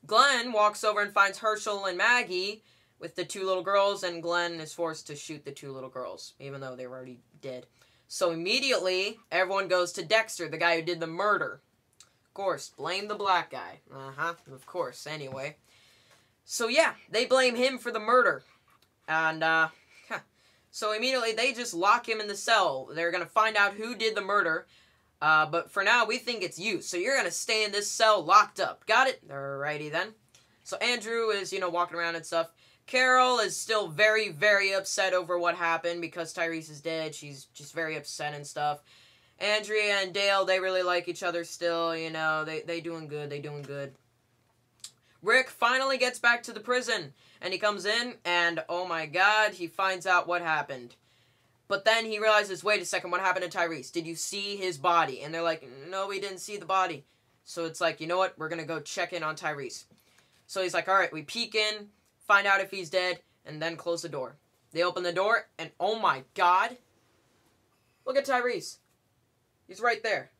Glenn walks over and finds Herschel and Maggie with the two little girls, and Glenn is forced to shoot the two little girls, even though they were already dead. So immediately, everyone goes to Dexter, the guy who did the murder. Of course, blame the black guy. Of course, anyway. So yeah, they blame him for the murder. And, so immediately they just lock him in the cell. They're going to find out who did the murder. But for now, we think it's you. So you're going to stay in this cell locked up. Got it? Alrighty then. So Andrew is, walking around and stuff. Carol is still very, very upset over what happened because Tyrese is dead. She's just very upset and stuff. Andrea and Dale, they really like each other still, They doing good. They doing good. Rick finally gets back to the prison. And he comes in, and oh my god, he finds out what happened. But then he realizes, wait a second, what happened to Tyrese? Did you see his body? And they're like, no, we didn't see the body. So it's like, you know what? We're going to go check in on Tyrese. So he's like, all right, we peek in, find out if he's dead, and then close the door. They open the door, and oh my god, look at Tyrese. He's right there.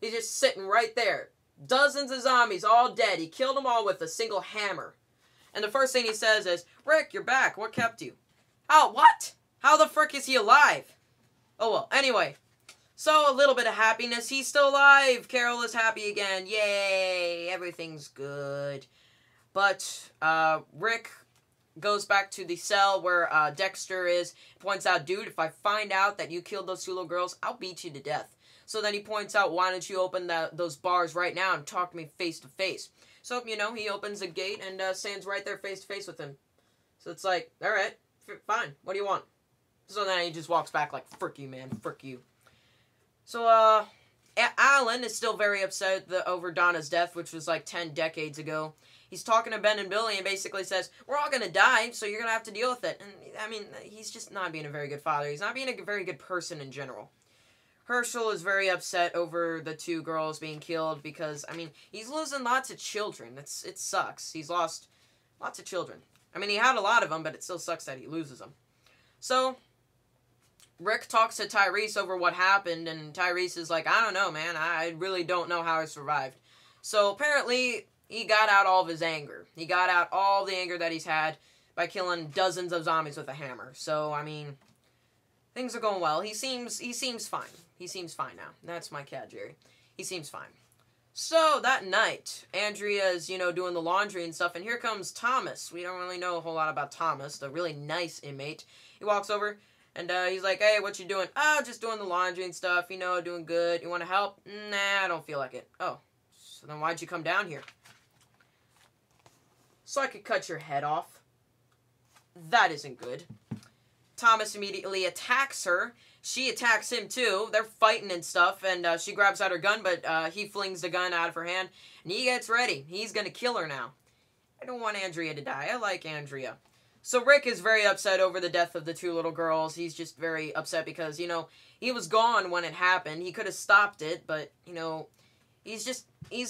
He's just sitting right there. Dozens of zombies, all dead. He killed them all with a single hammer. And the first thing he says is, Rick, you're back. What kept you? Oh, what? How the frick is he alive? Oh, well, anyway. So, a little bit of happiness. He's still alive. Carol is happy again. Yay. Everything's good. But, Rick goes back to the cell where Dexter is. Points out, dude, if I find out that you killed those two little girls, I'll beat you to death. So then he points out, why don't you open those bars right now and talk to me face to face? So, he opens a gate and stands right there face to face with him. So it's like, alright, fine, what do you want? So then he just walks back like, frick you, man, frick you. So, Alan is still very upset over Donna's death, which was like 10 decades ago. He's talking to Ben and Billy and basically says, we're all gonna die, so you're gonna have to deal with it. And, he's just not being a very good father. He's not being a very good person in general. Herschel is very upset over the two girls being killed because, he's losing lots of children. It sucks. He's lost lots of children. He had a lot of them, but it still sucks that he loses them. So, Rick talks to Tyrese over what happened, and Tyrese is like, I don't know, man. I really don't know how I survived. So, apparently, he got out all of his anger. He got out all the anger that he's had by killing dozens of zombies with a hammer. So, things are going well. He seems fine. He seems fine now. That's my cat, Jerry. He seems fine. So, that night, Andrea is, doing the laundry and stuff, and here comes Thomas. We don't really know a whole lot about Thomas, the really nice inmate. He walks over, and he's like, hey, what you doing? Oh, just doing the laundry and stuff, doing good. You want to help? Nah, I don't feel like it. Oh, so then why'd you come down here? So I could cut your head off. That isn't good. Thomas immediately attacks her. She attacks him too. They're fighting and stuff, and she grabs out her gun, but he flings the gun out of her hand, and he gets ready. He's gonna kill her now. I don't want Andrea to die. I like Andrea. So Rick is very upset over the death of the two little girls. He's just very upset because, he was gone when it happened. He could have stopped it, but, he's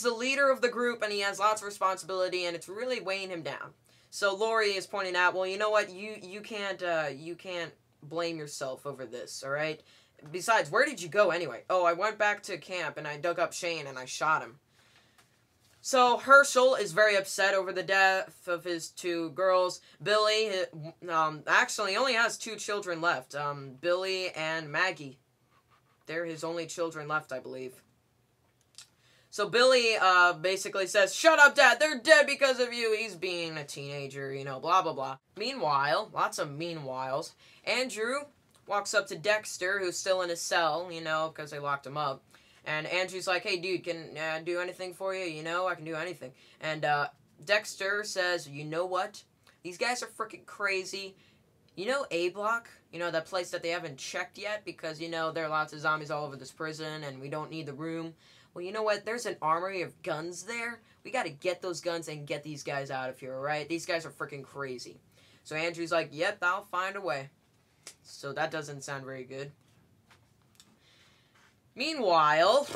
the leader of the group, and he has lots of responsibility, and it's really weighing him down. So Lori is pointing out, well, you know what, you can't blame yourself over this, alright? Besides, where did you go anyway? Oh, I went back to camp, and I dug up Shane, and I shot him. So Herschel is very upset over the death of his two girls. Billy, actually only has two children left, Billy and Maggie. They're his only children left, I believe. So Billy basically says, shut up, Dad, they're dead because of you. He's being a teenager, blah, blah, blah. Meanwhile, lots of meanwhiles, Andrew walks up to Dexter, who's still in his cell, because they locked him up. And Andrew's like, hey, dude, can I do anything for you? I can do anything. And Dexter says, you know what? These guys are freaking crazy. A Block? That place that they haven't checked yet because, there are lots of zombies all over this prison and we don't need the room. Well, you know what? There's an armory of guns there. We got to get those guns and get these guys out of here, alright? These guys are freaking crazy. So Andrew's like, yep, I'll find a way. So that doesn't sound very good. Meanwhile,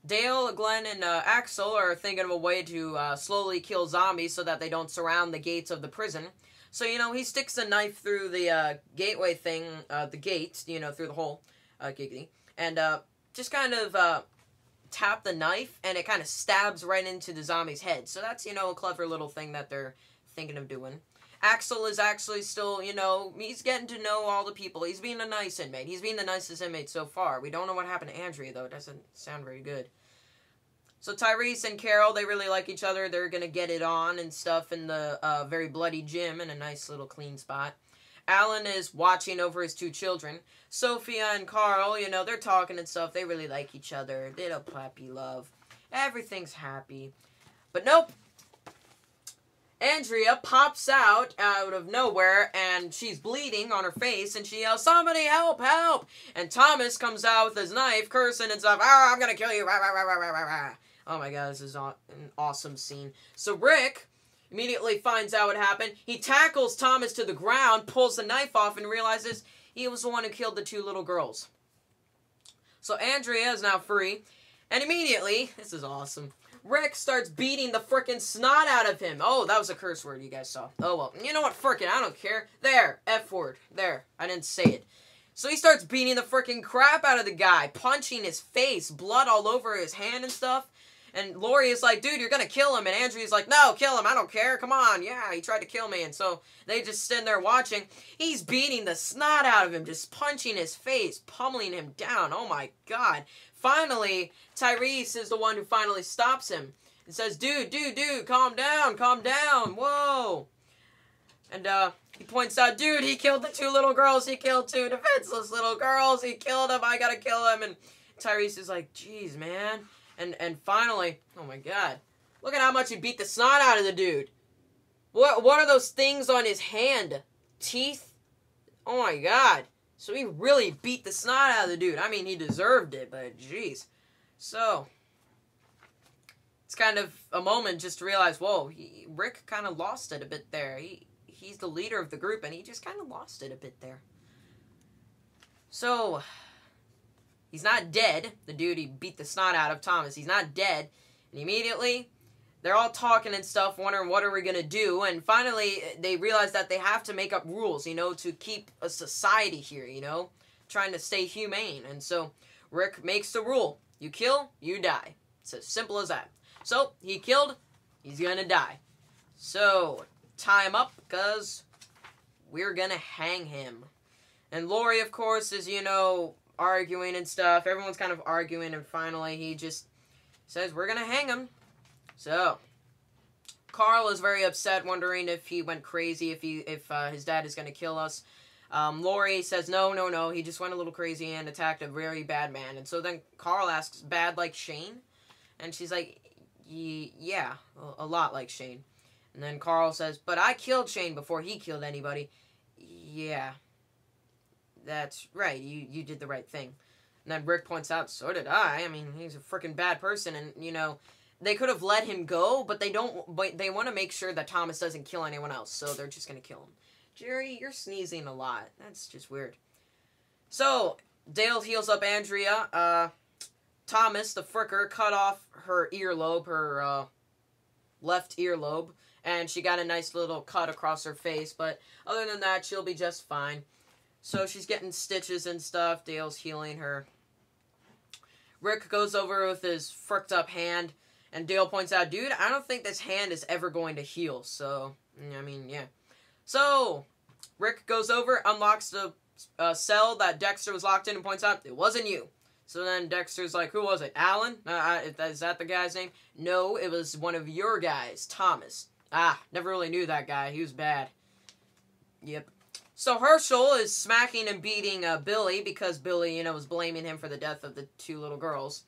Dale, Glenn, and Axel are thinking of a way to slowly kill zombies so that they don't surround the gates of the prison. So, he sticks a knife through the gateway thing, the gate, through the hole, giggity, and just kind of tap the knife, and it kind of stabs right into the zombie's head. So that's, you know, a clever little thing that they're thinking of doing. Axel is actually still, you know, he's getting to know all the people. He's being a nice inmate. He's being the nicest inmate so far. We don't know what happened to Andrea, though. It doesn't sound very good. So Tyrese and Carol, they really like each other. They're going to get it on and stuff in the very bloody gym in a nice little clean spot. Alan is watching over his 2 children. Sophia and Carl, you know, they're talking and stuff. They really like each other. Little puppy love. Everything's happy. But nope. Andrea pops out of nowhere, and she's bleeding on her face, and she yells, "Somebody help, help!" And Thomas comes out with his knife, cursing and stuff. "Ah, I'm gonna kill you!" Rah, rah, rah, rah, rah, rah. Oh my god, this is an awesome scene. So Rick immediately finds out what happened. He tackles Thomas to the ground, pulls the knife off, and realizes he was the one who killed the 2 little girls. So Andrea is now free, and immediately, this is awesome, Rick starts beating the frickin' snot out of him. Oh, that was a curse word you guys saw. Oh, well. You know what? Frickin', I don't care. There. F word. There. I didn't say it. So he starts beating the frickin' crap out of the guy, punching his face, blood all over his hand and stuff. And Lori is like, "Dude, you're gonna kill him." And Andrea's like, "No, kill him. I don't care. Come on. Yeah, he tried to kill me." And so they just stand there watching. He's beating the snot out of him, just punching his face, pummeling him down. Oh, my God. Finally, Tyrese is the one who finally stops him and says, dude, calm down, whoa. And he points out, dude, he killed the 2 little girls, he killed 2 defenseless little girls, he killed them, I gotta kill him. And Tyrese is like, jeez, man. And finally, oh my god, look at how much he beat the snot out of the dude. What are those things on his hand? Teeth? Oh my god. So he really beat the snot out of the dude. I mean, he deserved it, but jeez. So, it's kind of a moment just to realize, whoa, Rick kind of lost it a bit there. He's the leader of the group, and he just kind of lost it a bit there. So, he's not dead. The dude he beat the snot out of, Thomas, he's not dead. And immediately, they're all talking and stuff, wondering what are we going to do. And finally, they realize that they have to make up rules, you know, to keep a society here, you know, trying to stay humane. And so Rick makes the rule. You kill, you die. It's as simple as that. So he killed, he's going to die. So tie him up because we're going to hang him. And Lori, of course, is, you know, arguing and stuff. Everyone's kind of arguing. And finally, he just says, we're going to hang him. So, Carl is very upset, wondering if he went crazy, if his dad is going to kill us. Lori says, no, he just went a little crazy and attacked a very bad man. And so then Carl asks, bad like Shane? And she's like, yeah, a lot like Shane. And then Carl says, but I killed Shane before he killed anybody. Yeah, that's right, you did the right thing. And then Rick points out, so did I. I mean, he's a freaking bad person, and, you know, they could have let him go, but they don't. But they want to make sure that Thomas doesn't kill anyone else, so they're just gonna kill him. Jerry, you're sneezing a lot. That's just weird. So Dale heals up Andrea. Thomas, the fricker, cut off her earlobe, her left earlobe, and she got a nice little cut across her face. But other than that, she'll be just fine. So she's getting stitches and stuff. Dale's healing her. Rick goes over with his fricked up hand. And Dale points out, dude, I don't think this hand is ever going to heal. So, I mean, yeah. So, Rick goes over, unlocks the cell that Dexter was locked in, and points out, it wasn't you. So then Dexter's like, who was it? Alan? Is that the guy's name? No, it was one of your guys, Thomas. Never really knew that guy. He was bad. Yep. So Herschel is smacking and beating Billy because Billy, you know, was blaming him for the death of the 2 little girls.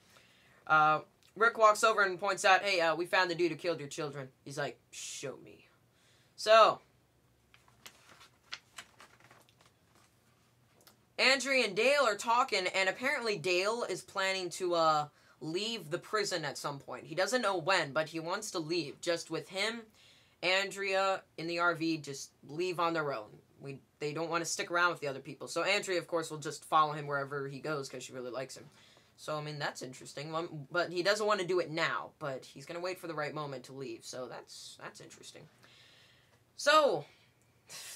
Rick walks over and points out, hey, we found the dude who killed your children. He's like, show me. So, Andrea and Dale are talking, and apparently Dale is planning to leave the prison at some point. He doesn't know when, but he wants to leave. Just with him, Andrea in the RV, just leave on their own. They don't want to stick around with the other people. So Andrea, of course, will just follow him wherever he goes because she really likes him. So, I mean, that's interesting. But he doesn't want to do it now. But he's going to wait for the right moment to leave. So, that's interesting. So,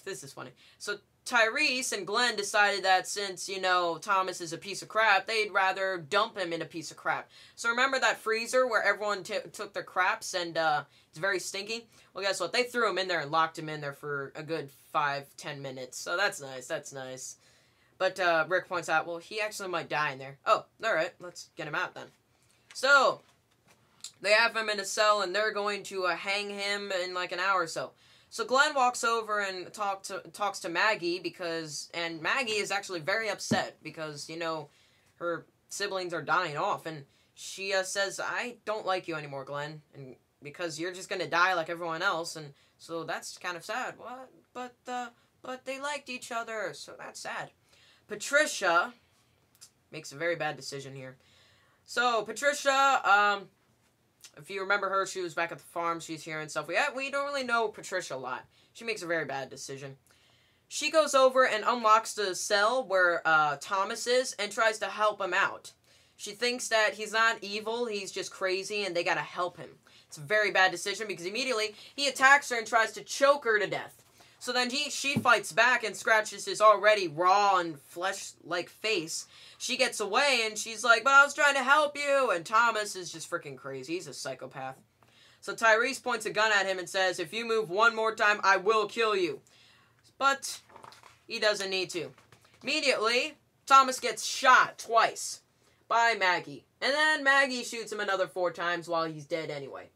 This is funny. So Tyrese and Glenn decided that since, you know, Thomas is a piece of crap, they'd rather dump him in a piece of crap. So remember that freezer where everyone took their craps and it's very stinky? Well, guess what? They threw him in there and locked him in there for a good 5-10 minutes. So that's nice. That's nice. But Rick points out, well, he actually might die in there. Oh, alright. Let's get him out then. So they have him in a cell and they're going to hang him in like an hour or so. So Glenn walks over and talks to Maggie and Maggie is actually very upset because, you know, her siblings are dying off. And she says, I don't like you anymore, Glenn, and because you're just going to die like everyone else. And so that's kind of sad. What? But they liked each other, so that's sad. Patricia makes a very bad decision here. So Patricia, if you remember her, she was back at the farm. She's here and stuff. We don't really know Patricia a lot. She makes a very bad decision. She goes over and unlocks the cell where Thomas is and tries to help him out. She thinks that he's not evil, he's just crazy, and they gotta help him. It's a very bad decision because immediately he attacks her and tries to choke her to death. So then she fights back and scratches his already raw and flesh-like face. She gets away and she's like, but I was trying to help you. And Thomas is just freaking crazy. He's a psychopath. So Tyrese points a gun at him and says, if you move one more time, I will kill you. But he doesn't need to. Immediately, Thomas gets shot twice by Maggie. And then Maggie shoots him another 4 times while he's dead anyway.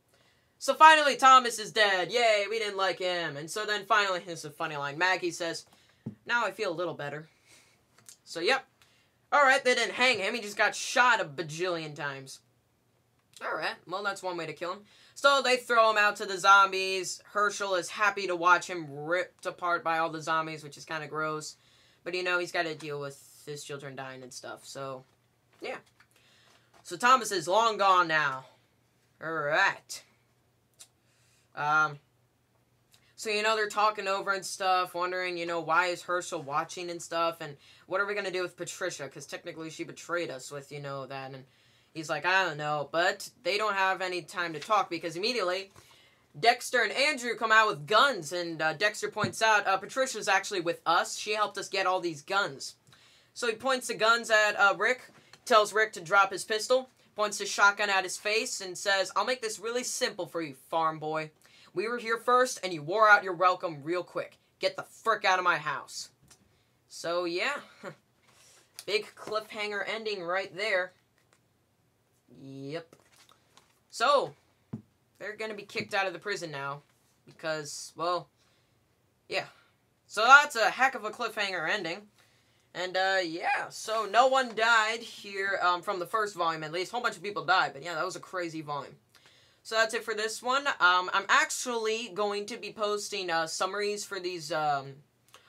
So finally, Thomas is dead. Yay, we didn't like him. And so then finally, here's a funny line. Maggie says, now I feel a little better. So, yep. Alright, they didn't hang him. He just got shot a bajillion times. Alright, well, that's one way to kill him. So they throw him out to the zombies. Herschel is happy to watch him ripped apart by all the zombies, which is kind of gross. But, you know, he's got to deal with his children dying and stuff. So, yeah. So Thomas is long gone now. Alright. So, you know, they're talking over and stuff, wondering, you know, why is Herschel watching and stuff, and what are we going to do with Patricia, because technically she betrayed us with, you know, that, and he's like, I don't know, but they don't have any time to talk, because immediately, Dexter and Andrew come out with guns, and Dexter points out, Patricia's actually with us, she helped us get all these guns. So he points the guns at Rick, tells Rick to drop his pistol, points his shotgun at his face, and says, I'll make this really simple for you, farm boy. We were here first, and you wore out your welcome real quick. Get the frick out of my house. So, yeah. Big cliffhanger ending right there. Yep. So, they're gonna be kicked out of the prison now. Because, well, yeah. So that's a heck of a cliffhanger ending. And, yeah. So, no one died here, from the first volume at least. A whole bunch of people died, but yeah, that was a crazy volume. So that's it for this one. I'm actually going to be posting summaries for these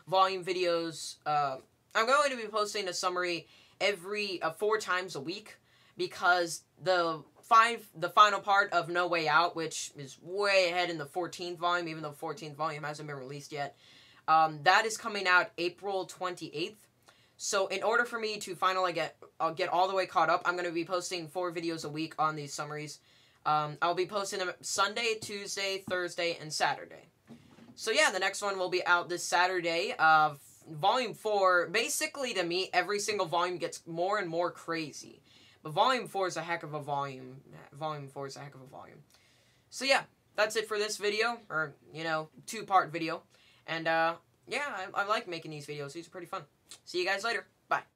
volume videos. I'm going to be posting a summary every 4 times a week because the final part of No Way Out, which is way ahead in the 14th volume, even though the 14th volume hasn't been released yet, that is coming out April 28th. So in order for me to finally get all the way caught up, I'm going to be posting 4 videos a week on these summaries. I'll be posting them Sunday, Tuesday, Thursday, and Saturday. So yeah, the next one will be out this Saturday. Volume 4, basically to me, every single volume gets more and more crazy. But Volume 4 is a heck of a volume. Volume 4 is a heck of a volume. So yeah, that's it for this video, or, you know, 2-part video. And, yeah, I like making these videos. These are pretty fun. See you guys later. Bye.